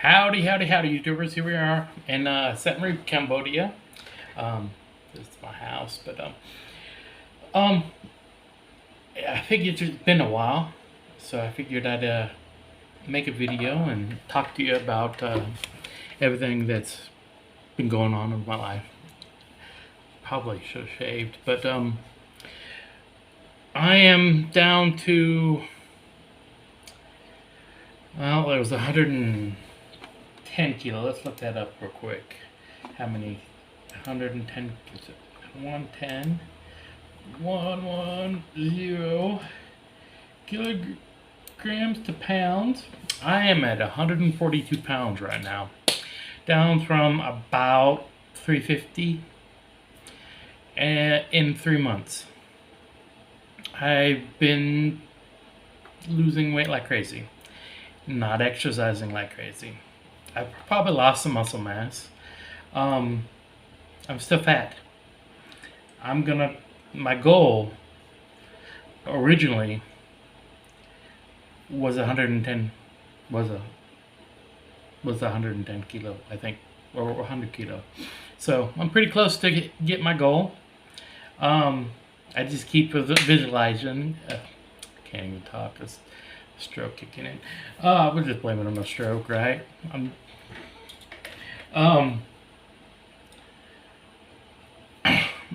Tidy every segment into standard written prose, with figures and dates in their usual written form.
Howdy, howdy, howdy, YouTubers. Here we are in Siem Reap, Cambodia. This is my house, but um, I figured it's been a while, so I figured I'd make a video and talk to you about everything that's been going on in my life. Probably should have shaved, but I am down to, well, it was 110 kilo. Let's look that up real quick. How many? 110, 110, 110 kilograms to pounds. I am at 142 pounds right now, down from about 350 in 3 months. I've been losing weight like crazy, not exercising like crazy. I've probably lost some muscle mass. I'm still fat. My goal originally was 110, was 110 kilo, I think, or 100 kilo. So I'm pretty close to get my goal. I just keep visualizing. Can't even talk. It's a stroke kicking in. We're just blaming it on a stroke, right?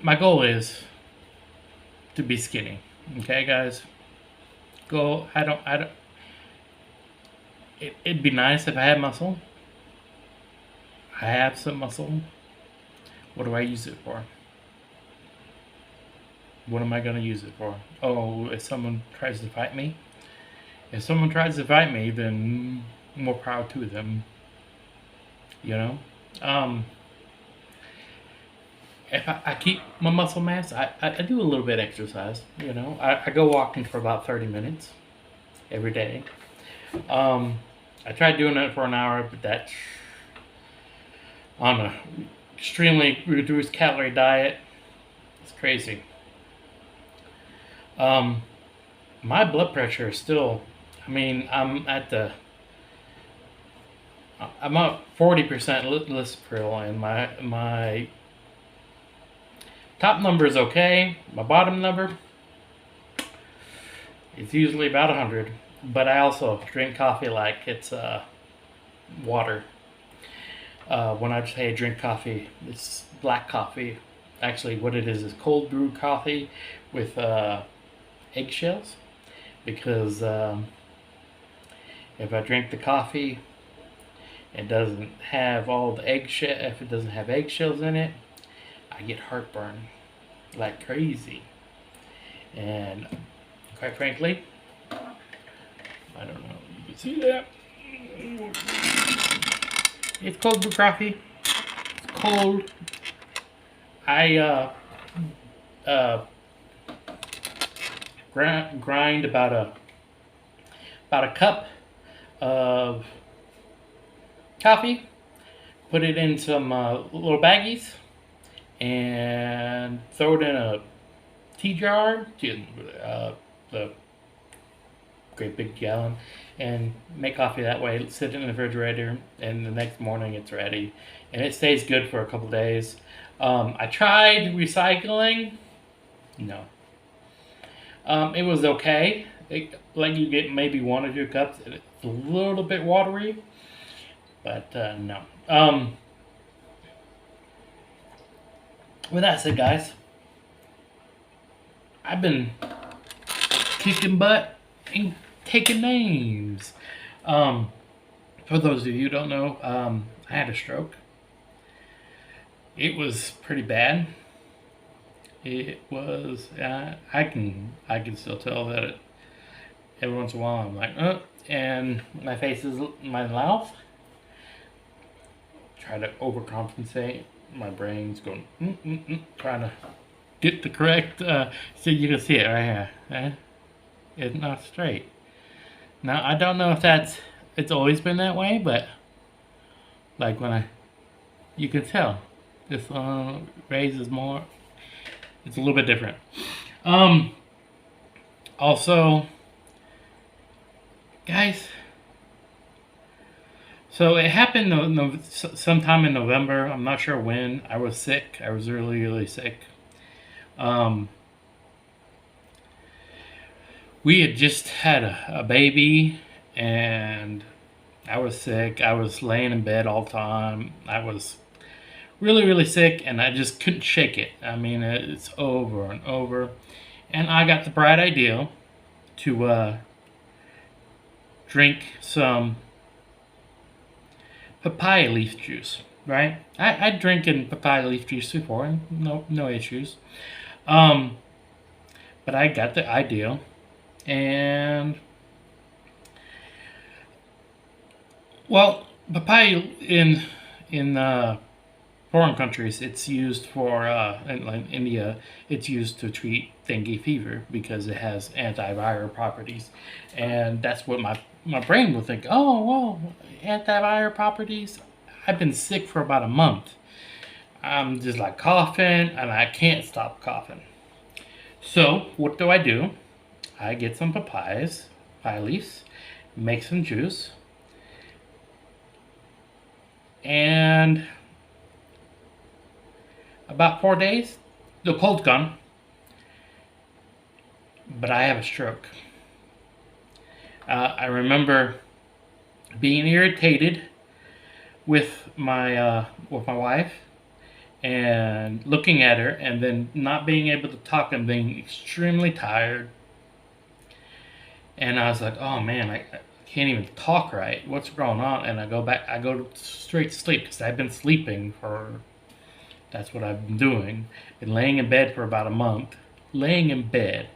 My goal is to be skinny. Okay, guys. It'd be nice if I had muscle. I have some muscle. What do I use it for? What am I going to use it for? Oh, if someone tries to fight me? If someone tries to fight me, then more power to them. You know? If I keep my muscle mass, I do a little bit of exercise. You know? I go walking for about 30 minutes every day. I tried doing it for an hour, but that's on a extremely reduced calorie diet. It's crazy. My blood pressure is still, I'm up 40% lisinopril, and my top number is okay. My bottom number is usually about 100, but I also drink coffee like it's water. When I say drink coffee, it's black coffee. Actually, what it is cold brew coffee with eggshells, because if I drink the coffee, it doesn't have all the eggshell. If it doesn't have eggshells in it, I get heartburn like crazy. And quite frankly, I don't know if you can see that. It's cold brew coffee. It's cold. I grind about a cup of coffee, put it in some little baggies, and throw it in a tea jar, the great big gallon, and make coffee that way. Sit it in the refrigerator, and the next morning it's ready, and it stays good for a couple days. I tried recycling. No. It was okay. Like you get maybe one or two cups. It's a little bit watery, but no. With that said, guys, I've been kicking butt and taking names. For those of you who don't know, I had a stroke. It was pretty bad. It was. I can still tell that every once in a while I'm like, and my face is my mouth. Try to overcompensate. My brain's going, trying to get the correct. So you can see it right here. It's not straight. Now I don't know if it's always been that way, but like you can tell this raises more. It's a little bit different. Also, guys, So it happened sometime in November. I'm not sure when. I was sick. I was really, really sick. Um, we had just had a baby, and I was sick. I was laying in bed all the time. I was really, really sick, and I just couldn't shake it. I mean, it's over and over. And I got the bright idea to drink some papaya leaf juice. Right? I drinking papaya leaf juice before, and no issues. Um, but I got the idea, and well, papaya in foreign countries, it's used for in like India, it's used to treat dengue fever because it has antiviral properties, and that's what my brain would think. Oh well, antiviral properties. I've been sick for about a month. I'm just like coughing, and I can't stop coughing. So what do? I get some papaya leaves, make some juice, and about 4 days, the cold's gone, but I have a stroke. I remember being irritated with my wife and looking at her, and then not being able to talk and being extremely tired. And I was like, "Oh man, I can't even talk right. What's going on?" And I go straight to sleep because I've been sleeping for. That's what I've been doing. Been laying in bed for about a month. Laying in bed,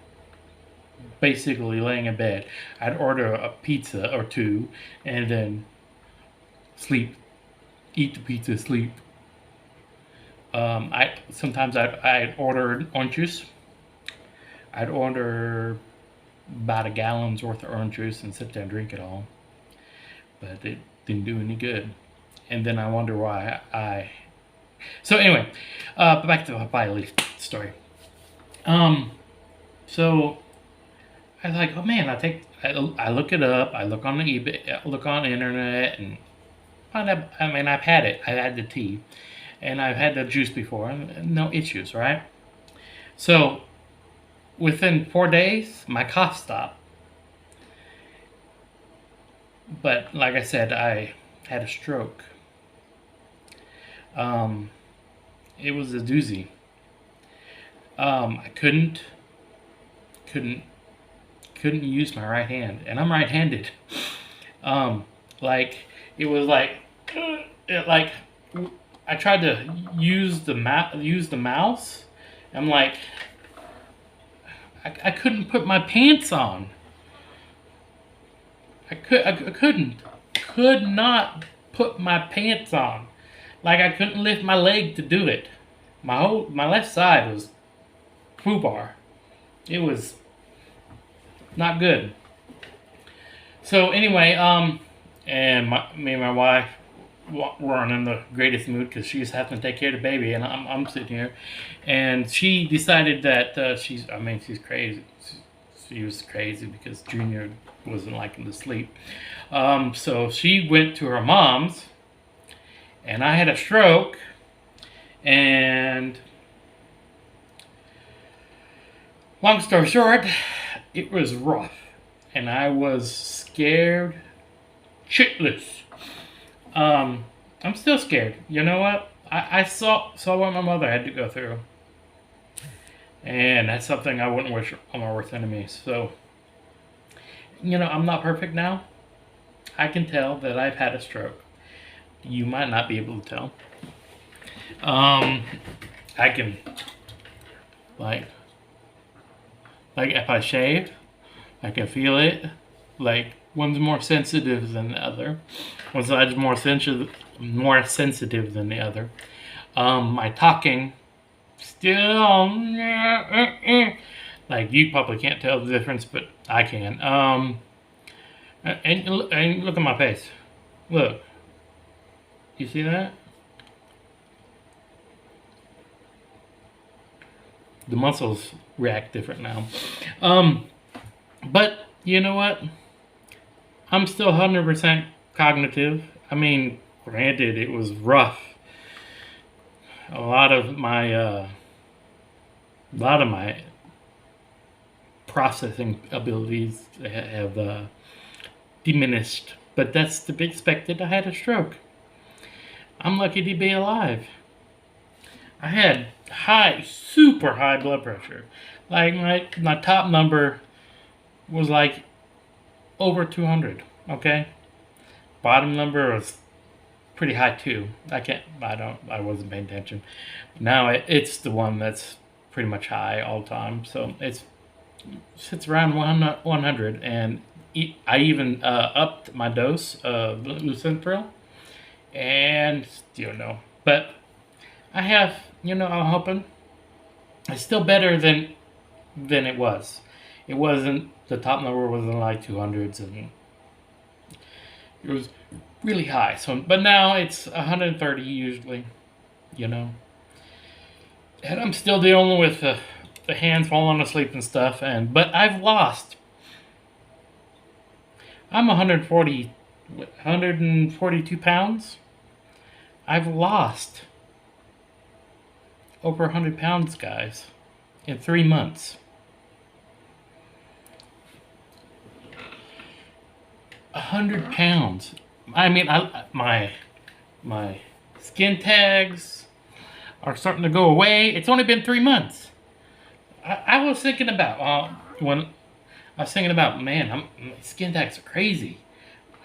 basically laying in bed. I'd order a pizza or two, and then sleep, eat the pizza, sleep. I sometimes I'd order orange juice. I'd order about a gallon's worth of orange juice and sit there and drink it all, but it didn't do any good. And then I wonder why I. So anyway, back to the papaya leaf story. Um, so I was like, oh man, I look it up. I look on the eBay, look on the internet, and find out. I mean, I've had it. I had the tea, and I've had the juice before, and no issues, right? So within 4 days, my cough stopped. But like I said, I had a stroke. Um, it was a doozy. I couldn't couldn't use my right hand, and I'm right-handed. Um, like it was like like I tried to use the mouse. I'm like I couldn't put my pants on. I could not put my pants on. Like I couldn't lift my leg to do it. My left side was foobar. It was not good. So anyway, and me and my wife weren't in the greatest mood because she's having to take care of the baby, and I'm sitting here, and she decided that she's crazy. She was crazy because Junior wasn't liking to sleep. So she went to her mom's, and I had a stroke, and long story short, it was rough, and I was scared shitless. I'm still scared. You know what? I saw what my mother had to go through, and that's something I wouldn't wish on my worst enemies. So, I'm not perfect now. I can tell that I've had a stroke. You might not be able to tell. I can, like if I shave, I can feel it. Like one's more sensitive than the other. One side's more sensitive than the other. My talking still like you probably can't tell the difference, but I can. And look at my face. Look, you see that? The muscles react different now. But you know what? I'm still 100% cognitive. I mean, granted, it was rough. A lot of my, processing abilities have diminished, but that's to be expected. I had a stroke. I'm lucky to be alive. I had super high blood pressure. Like my top number was like over 200. Okay, bottom number was pretty high too. I wasn't paying attention. Now it's the one that's pretty much high all the time. So it sits around 100, and I even upped my dose of Lucentril, and still no. But I have, I'm hoping it's still better than it was. It wasn't, the top number wasn't like 200s, and it was really high. So, but now it's 130 usually, you know. And I'm still dealing with the hands falling asleep and stuff. But I've lost. I'm 142 pounds. I've lost over 100 pounds, guys, in 3 months. 100 pounds. I mean, my skin tags are starting to go away. It's only been 3 months. I was thinking about man, my skin tags are crazy.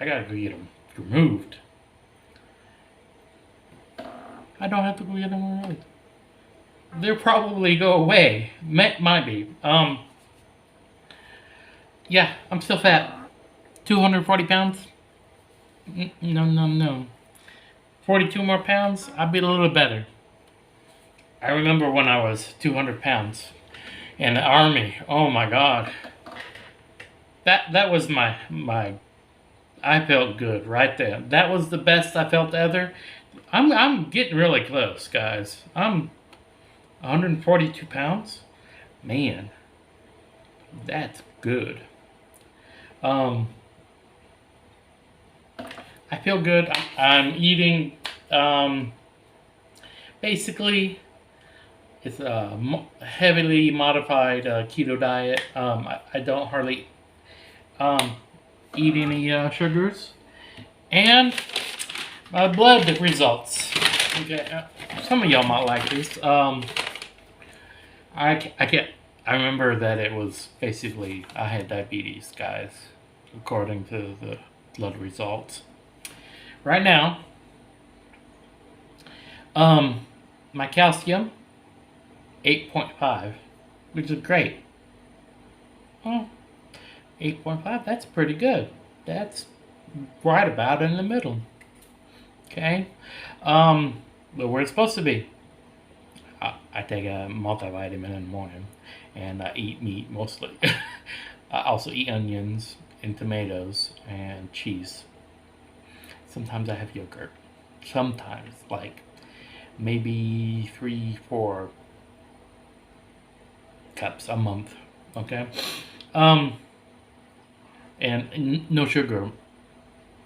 I gotta go get them removed. I don't have to go get them removed. They'll probably go away. Might be. Yeah, I'm still fat. 240 pounds? No. 42 more pounds? I'd be a little better. I remember when I was 200 pounds in the army. Oh my God. That was my I felt good right there. That was the best I felt ever. I'm getting really close, guys. I'm 142 pounds. Man, that's good. I feel good. I'm eating, basically, it's a heavily modified keto diet. I don't hardly eat any sugars. And my blood results. Okay, some of y'all might like this. I remember that it was basically I had diabetes, guys, according to the blood results. Right now, my calcium 8.5, which is great. Well, 8.5, that's pretty good. That's right about in the middle. Okay, but where it's supposed to be. I take a multivitamin in the morning, and I eat meat mostly. I also eat onions and tomatoes and cheese. Sometimes I have yogurt. Sometimes, like maybe 3-4 cups a month. Okay, and no sugar,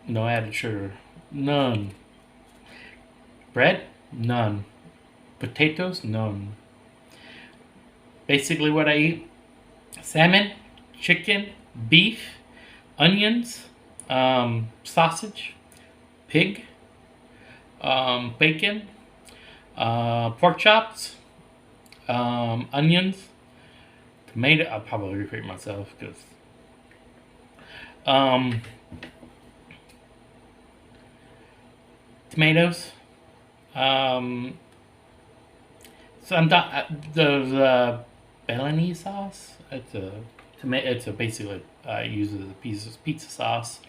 no added sugar, none. Bread, none. Potatoes, none. Basically what I eat: salmon, chicken, beef, onions, sausage, pig, bacon, pork chops, onions, tomato. I'll probably repeat myself because tomatoes, some the Bolognese sauce. It's a basically uses a piece of pizza sauce,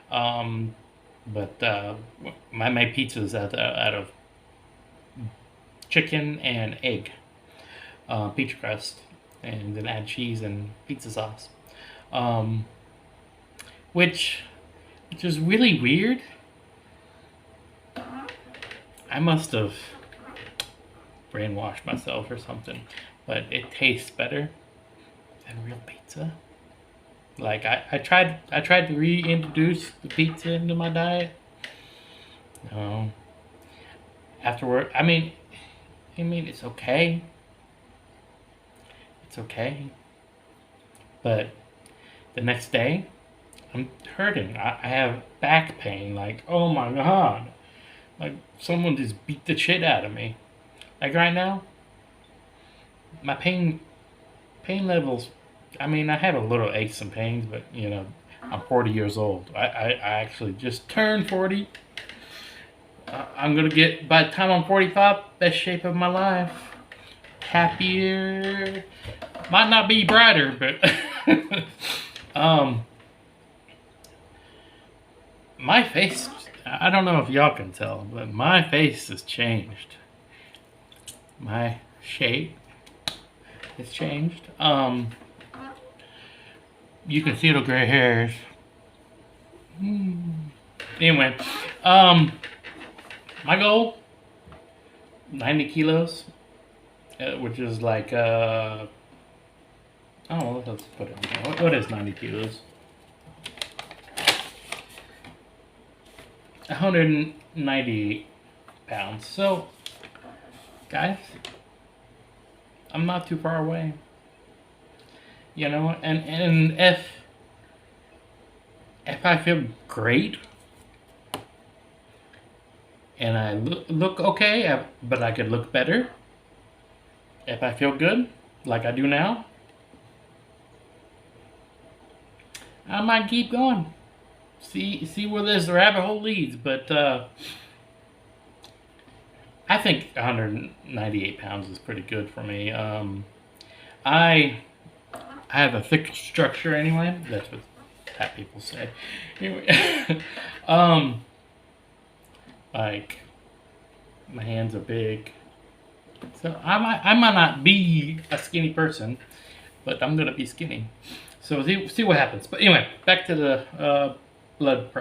but I make pizzas out of chicken and egg, pizza crust, and then add cheese and pizza sauce, which is really weird. I must have brainwashed myself or something, but it tastes better than real pizza. Like I tried to reintroduce the pizza into my diet, know, afterward, I mean, it's okay. It's okay. But the next day, I'm hurting. I have back pain. Like, oh my god. Like, someone just beat the shit out of me. Like, right now, my pain levels, I mean, I have a little aches and pains, but, I'm 40 years old. I actually just turned 40. I'm going to get, by the time I'm 45, best shape of my life. Happier. Might not be brighter, but my face, I don't know if y'all can tell, but my face has changed. My shape has changed. You can see the gray hairs. Anyway, my goal, 90 kilos, which is like, oh, let's put it on there. What is 90 kilos? 190 pounds. So, guys, I'm not too far away. And if I feel great and I look okay, but I could look better. If I feel good, like I do now, I might keep going. See where this rabbit hole leads. But I think 198 pounds is pretty good for me. I have a thick structure anyway. That's what fat people say. Anyway, like my hands are big, so I might not be a skinny person, but I'm gonna be skinny. So see what happens. But anyway, back to the blood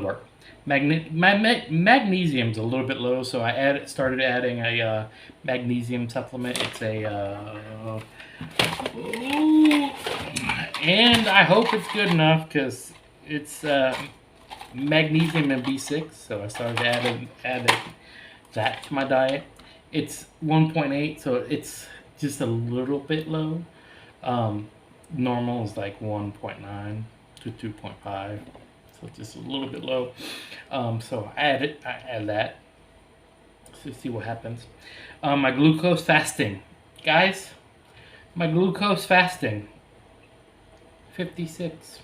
work. Magnesium's a little bit low, so I started adding a magnesium supplement. It's and I hope it's good enough because it's magnesium and B6. So I started adding that to my diet. It's 1.8, so it's just a little bit low. Normal is like 1.9 to 2.5. So it's just a little bit low. So I add that to see what happens. My glucose fasting, guys. My glucose fasting, 56.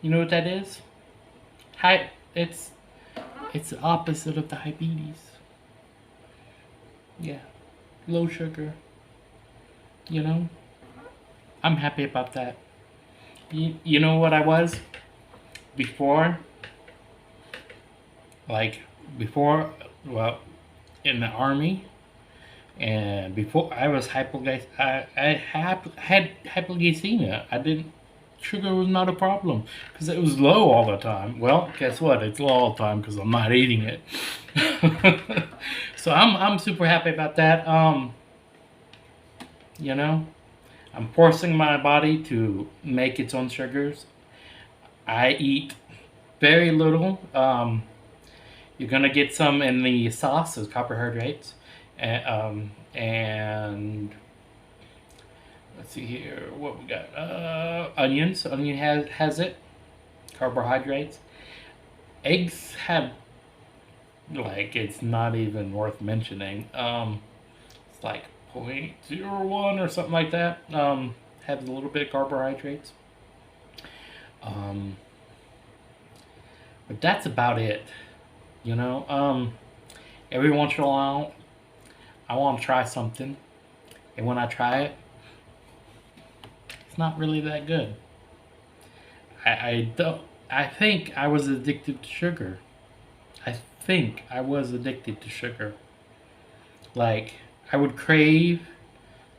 You know what that is? It's the opposite of diabetes. Yeah, low sugar. I'm happy about that. You know what I was before? Well, in the army, and before I was I had hypoglycemia. Sugar was not a problem because it was low all the time. Well, guess what? It's low all the time because I'm not eating it. So I'm super happy about that. I'm forcing my body to make its own sugars. I eat very little. You're gonna get some in the sauce as carbohydrates, and let's see here what we got. Onions. Onion has it. Carbohydrates. Eggs have, like, it's not even worth mentioning. It's like 0.01 or something like that. Has a little bit of carbohydrates. But that's about it. Every once in a while, I want to try something, and when I try it, it's not really that good. I don't. I think I was addicted to sugar. I think I was addicted to sugar. Like, I would crave,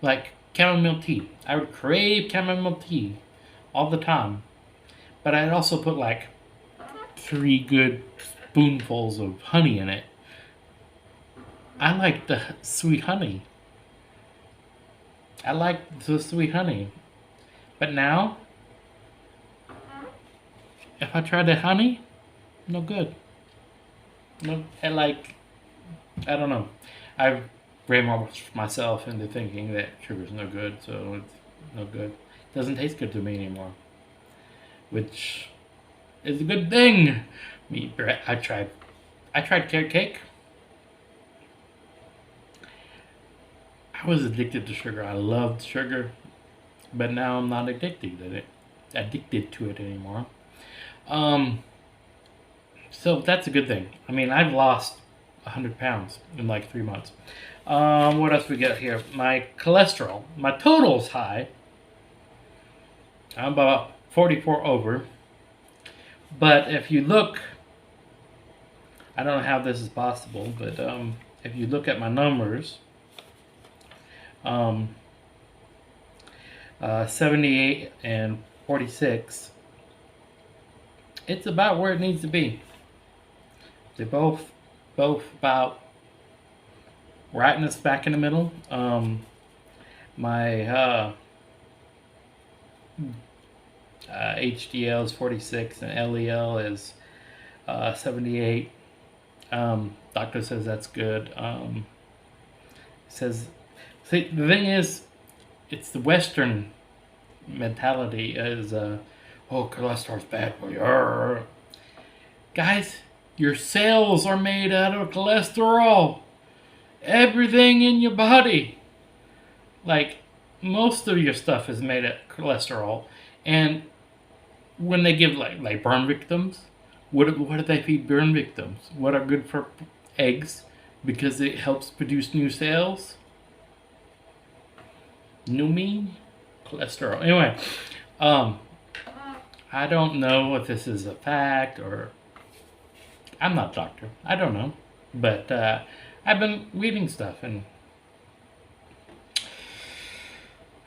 like, chamomile tea. I would crave chamomile tea all the time. But I'd also put like 3 good spoonfuls of honey in it. I like the sweet honey. I like the sweet honey. But now, if I try the honey, no good. No, and like, I don't know. I've brainwashed myself into thinking that sugar's no good, so it's no good. It doesn't taste good to me anymore, which is a good thing. Me, I tried carrot cake. I was addicted to sugar. I loved sugar, but now I'm not addicted to it anymore. Um, so that's a good thing. I mean, I've lost 100 pounds in like 3 months. What else we got here? My cholesterol, my total's high. I'm about 44 over. But if you look, I don't know how this is possible, but if you look at my numbers, um, 78 and 46, it's about where it needs to be. They're both about right in the back in the middle. My HDL is 46 and LEL is 78. Doctor says that's good. Says, see, the thing is, it's the Western mentality is, oh, cholesterol's bad for you. Guys, your cells are made out of cholesterol. Everything in your body, like most of your stuff is made of cholesterol. And when they give like burn victims, what do they feed burn victims? What are good for eggs because it helps produce new cells? New mean cholesterol. Anyway, I don't know if this is a fact or I'm not a doctor. I don't know, but I've been reading stuff and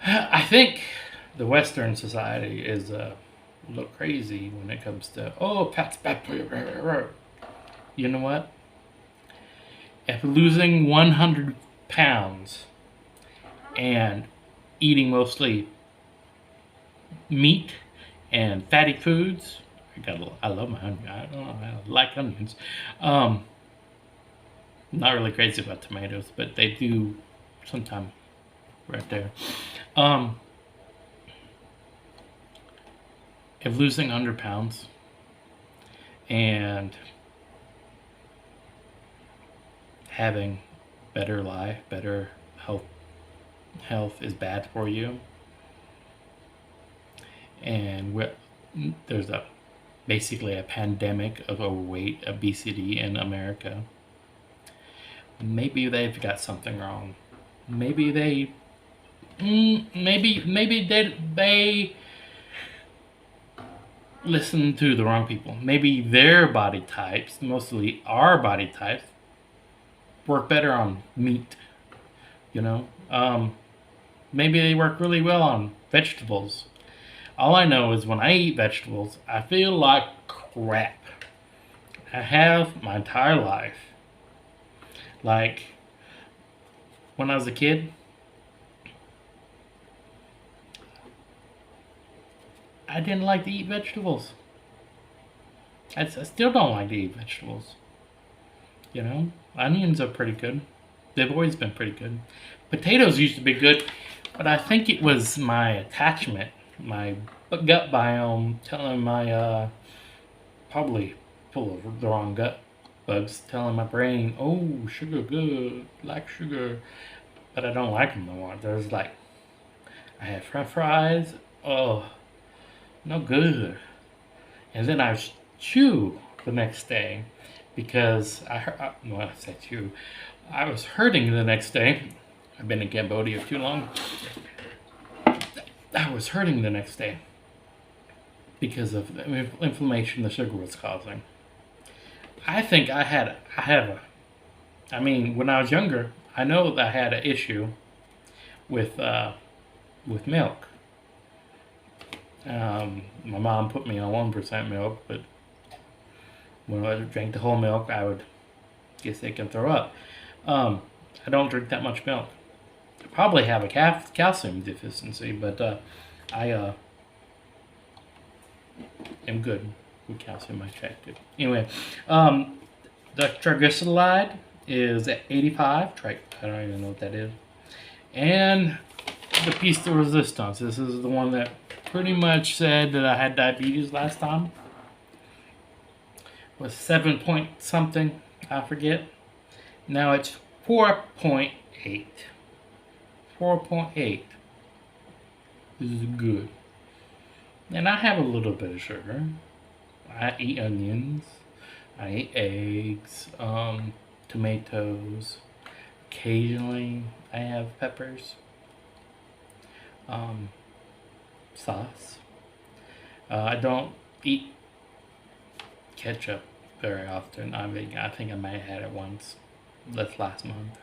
I think the Western society is a little crazy when it comes to, oh, fat's bad for you. You know what? If losing 100 pounds and eating mostly meat and fatty foods, I love my onions. I don't know, I like onions. Not really crazy about tomatoes, but they do sometimes right there. If losing 100 pounds and having better life, better health is bad for you, and there's basically a pandemic of overweight, obesity in America, maybe they've got something wrong. Maybe they listen to the wrong people. Maybe their body types, mostly our body types, work better on meat. You know, maybe they work really well on vegetables. All I know is when I eat vegetables, I feel like crap. I have my entire life. Like when I was a kid, I didn't like to eat vegetables. I still don't like to eat vegetables. You know, onions are pretty good. They've always been pretty good. Potatoes used to be good, but I think it was my attachment, my gut biome telling my probably full of the wrong gut bugs, telling my brain, oh, sugar good, like sugar, but I don't like them no more. There's like, I had French fries, oh, no good. And then I chew the next day because well, I say chew. I was hurting the next day. I've been in Cambodia too long. I was hurting the next day because of the inflammation the sugar was causing. I think I mean, when I was younger, I know that I had an issue with milk. My mom put me on 1% milk, but when I drank the whole milk, I would get sick and throw up. I don't drink that much milk. I probably have a calcium deficiency, but I am good with calcium. I checked it. Anyway, The triglyceride is at 85. I don't even know what that is. And the piece de resistance. This is the one that pretty much said that I had diabetes last time. It was 7 point something, I forget. Now it's 4.8. 4.8. This is good. And I have a little bit of sugar. I eat onions. I eat eggs, tomatoes. Occasionally I have peppers. Sauce. I don't eat ketchup very often. I think I might have had it once. That's last month.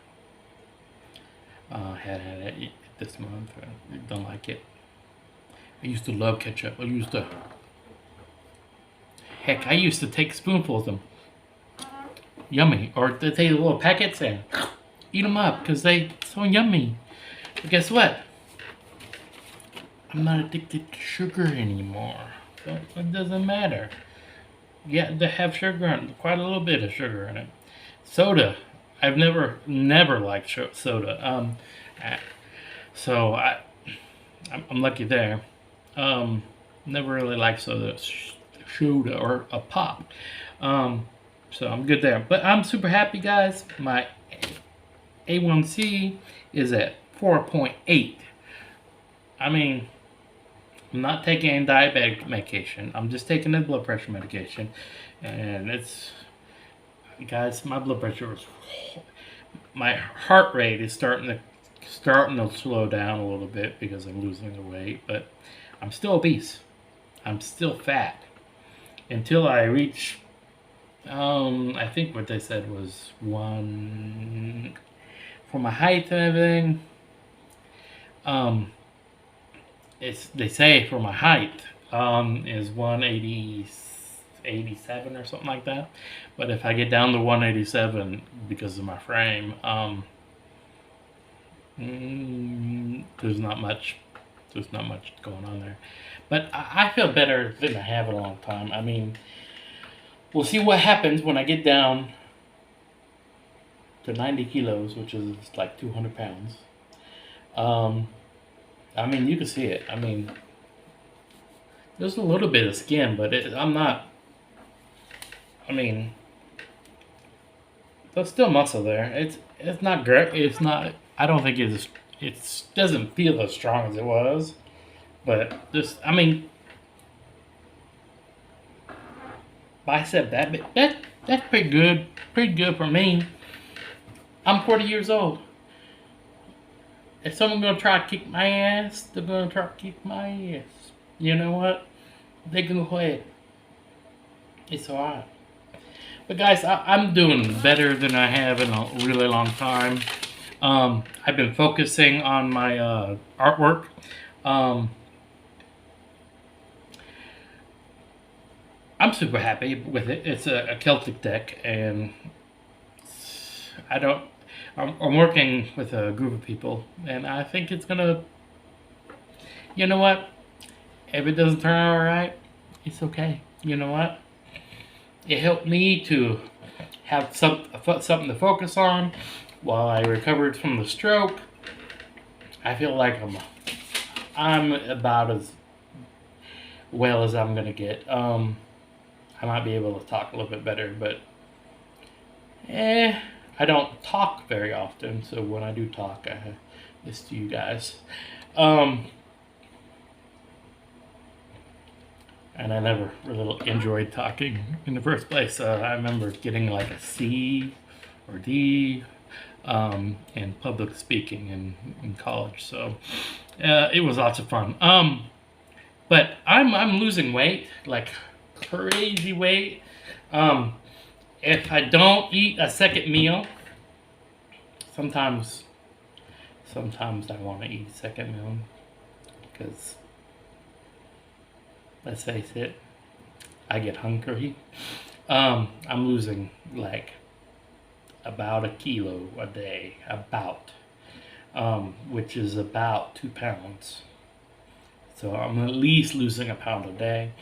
Had it this month. I don't like it. I used to love ketchup. Heck, I used to take spoonfuls of them. Yummy. Or they take little packets and eat them up because they so yummy. But guess what? I'm not addicted to sugar anymore. So it doesn't matter. Yeah, they have sugar in it, quite a little bit of sugar in it. Soda. I've never liked soda. So I'm lucky there. Never really liked soda or a pop. So I'm good there. But I'm super happy, guys. My A1C is at 4.8. I mean, I'm not taking any diabetic medication. I'm just taking the blood pressure medication. And it's, guys, my blood pressure is, my heart rate is starting to slow down a little bit because I'm losing the weight, but I'm still obese. I'm still fat until I reach, I think what they said was one, for my height and everything, they say for my height is 187 or something like that. But if I get down to 187 because of my frame, there's not much going on there. But I feel better than I have in a long time. I mean, we'll see what happens when I get down to 90 kilos, which is like 200 pounds. I mean, you can see it. I mean, there's a little bit of skin, but I'm not. I mean, there's still muscle there. It's not great. It's not. I don't think it doesn't feel as strong as it was, but just, I mean, bicep that's pretty good. Pretty good for me. I'm 40 years old. If someone's gonna try to kick my ass, they're gonna try to kick my ass. You know what? They can go ahead. It's alright. But guys, I'm doing better than I have in a really long time. I've been focusing on my artwork. I'm super happy with it. It's a Celtic deck, and I'm working with a group of people, and I think it's gonna, you know what? If it doesn't turn out right, it's okay. You know what? It helped me to have something to focus on while I recovered from the stroke. I feel like I'm about as well as I'm gonna get. I might be able to talk a little bit better, but I don't talk very often, so when I do talk, I have this to you guys. And I never really enjoyed talking in the first place. I remember getting like a C or D in public speaking in college, so it was lots of fun. But I'm losing weight, like crazy weight. If I don't eat a second meal, sometimes I want to eat a second meal because, let's face it, I get hungry. I'm losing like about a kilo a day, which is about 2 pounds. So I'm at least losing a pound a day.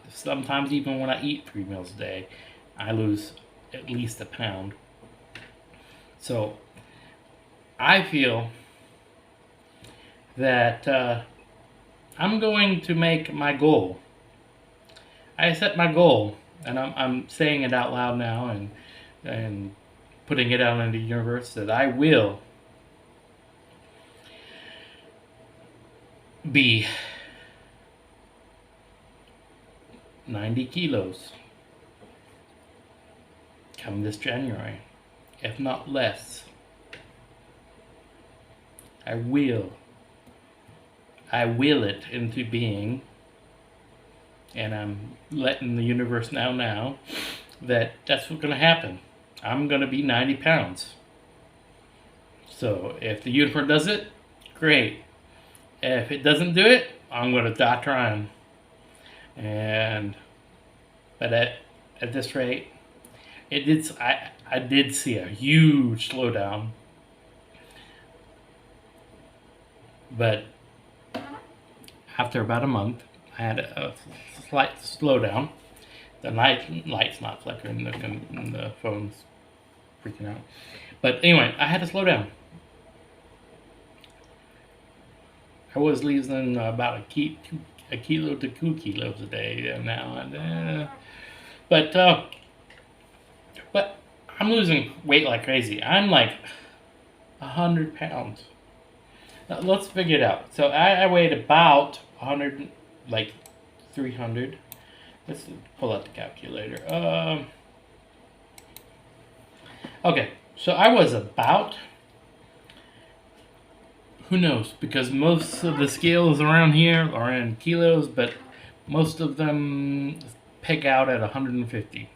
Sometimes even when I eat 3 meals a day, I lose at least a pound. So I feel that I'm going to make my goal. I set my goal, and I'm saying it out loud now, and putting it out into the universe, that I will be 90 kilos come this January, if not less. I will it into being, and I'm letting the universe know now that that's what's going to happen. I'm going to be 90 pounds. So if the universe does it, great. If it doesn't do it, I'm going to die trying. But at this rate, I did see a huge slowdown. But after about a month, I had a slight slowdown. The light's not flickering, the phone's freaking out. But anyway, I had to slow down. I was losing about a kilo to 2 kilos a day now. But I'm losing weight like crazy. I'm like 100 pounds. Now, let's figure it out. So I weighed about 100, like 300. Let's pull out the calculator. Okay, so I was about, who knows, because most of the scales around here are in kilos, but most of them peg out at 150.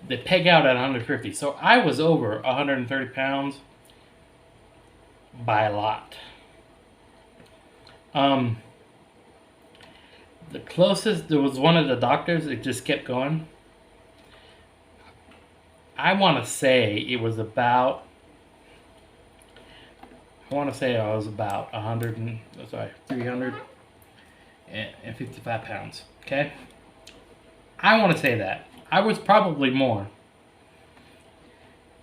They peg out at 150. So I was over 130 pounds by a lot. The closest, there was one of the doctors that just kept going. I want to say I was about 355 pounds. Okay? I want to say that. I was probably more.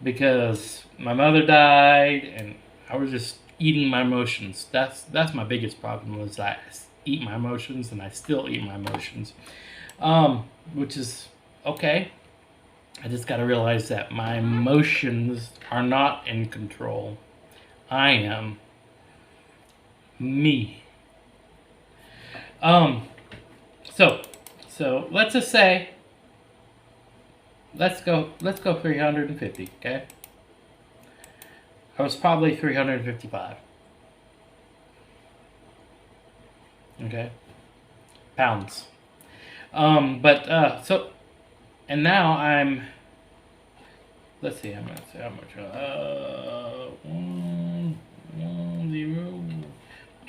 Because my mother died and I was just eating my emotions. That's my biggest problem, was I eat my emotions, and I still eat my emotions. Which is okay. I just gotta realize that my emotions are not in control. I am me. So let's just say, let's go 350, okay? I was probably 355. Okay? Pounds. And now I'm, let's see how much,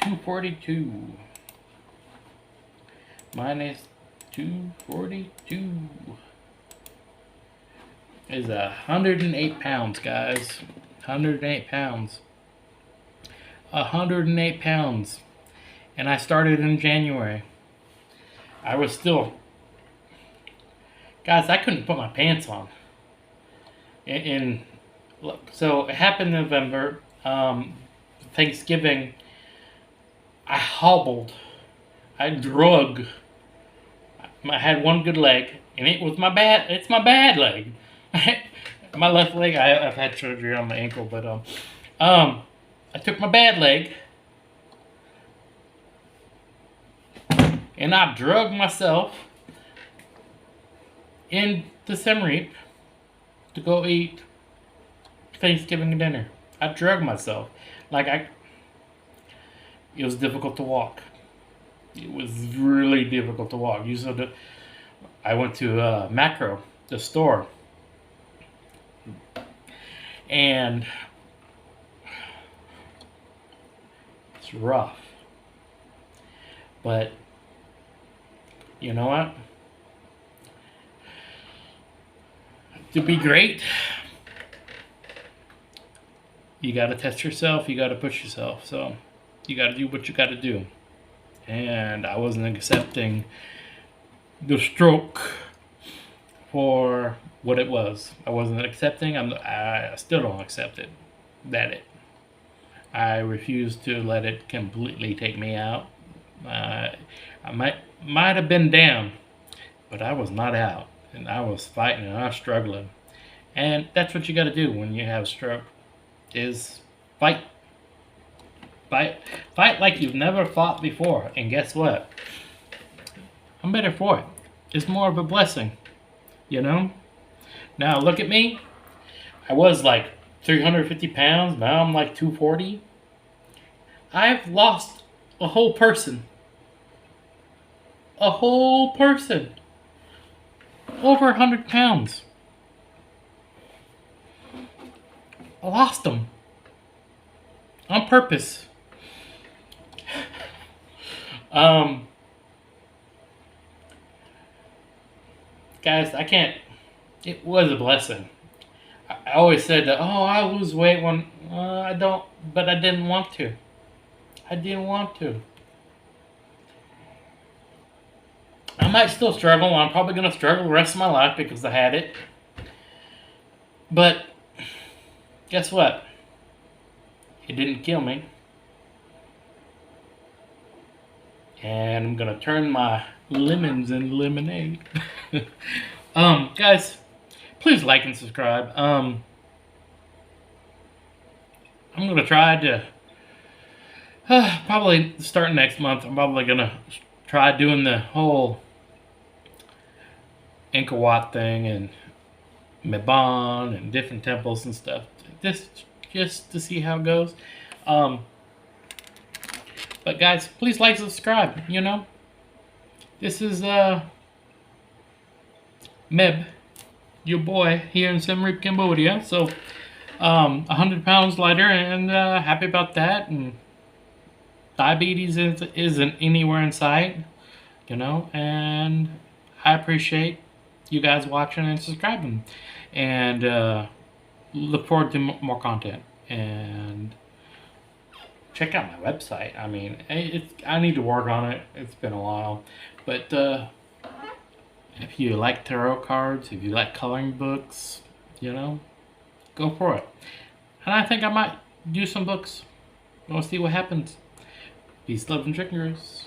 242 minus 242 is 108 pounds, guys. 108 pounds. 108 pounds. And I started in January. I was still, guys, I couldn't put my pants on. So it happened in November. Thanksgiving, I hobbled. I drug. I had one good leg, and it's my bad leg. My left leg, I've had surgery on my ankle, but I took my bad leg, and I drug myself in the Siem Reap to go eat Thanksgiving dinner. I drug myself. It was difficult to walk. It was really difficult to walk. I went to Macro, the store, and it's rough. But you know what? To be great, You got to test yourself. You got to push yourself. So you got to do what you got to do. And I wasn't accepting the stroke for what it was. I wasn't accepting. I still don't accept it. I refuse to let it completely take me out. I might have been down, but I was not out, and I was fighting and I was struggling. And that's what you got to do when you have a stroke: is fight, fight like you've never fought before. And guess what? I'm better for it. It's more of a blessing, you know. Now look at me. I was like 350 pounds. Now I'm like 240. I've lost a whole person. A whole person. Over 100 pounds. I lost them. On purpose. Guys, I can't. It was a blessing. I always said that, oh, I lose weight when I don't, but I didn't want to. I didn't want to. I might still struggle. I'm probably going to struggle the rest of my life because I had it. But guess what? It didn't kill me. And I'm going to turn my lemons into lemonade. Guys, please like and subscribe. I'm going to try to probably start next month. I'm probably going to try doing the whole Angkor Wat thing and Mebon and different temples and stuff. Just to see how it goes. But guys, please like, subscribe, you know. This is Meb, your boy here in Siem Reap, Cambodia. So 100 pounds lighter, and happy about that. And diabetes isn't anywhere in sight, you know. And I appreciate you guys watching and subscribing, and look forward to more content. And check out my website. I mean, I need to work on it. It's been a while, but if you like tarot cards, if you like coloring books, you know, go for it. And I think I might do some books. We'll see what happens. Peace, love, and triggers.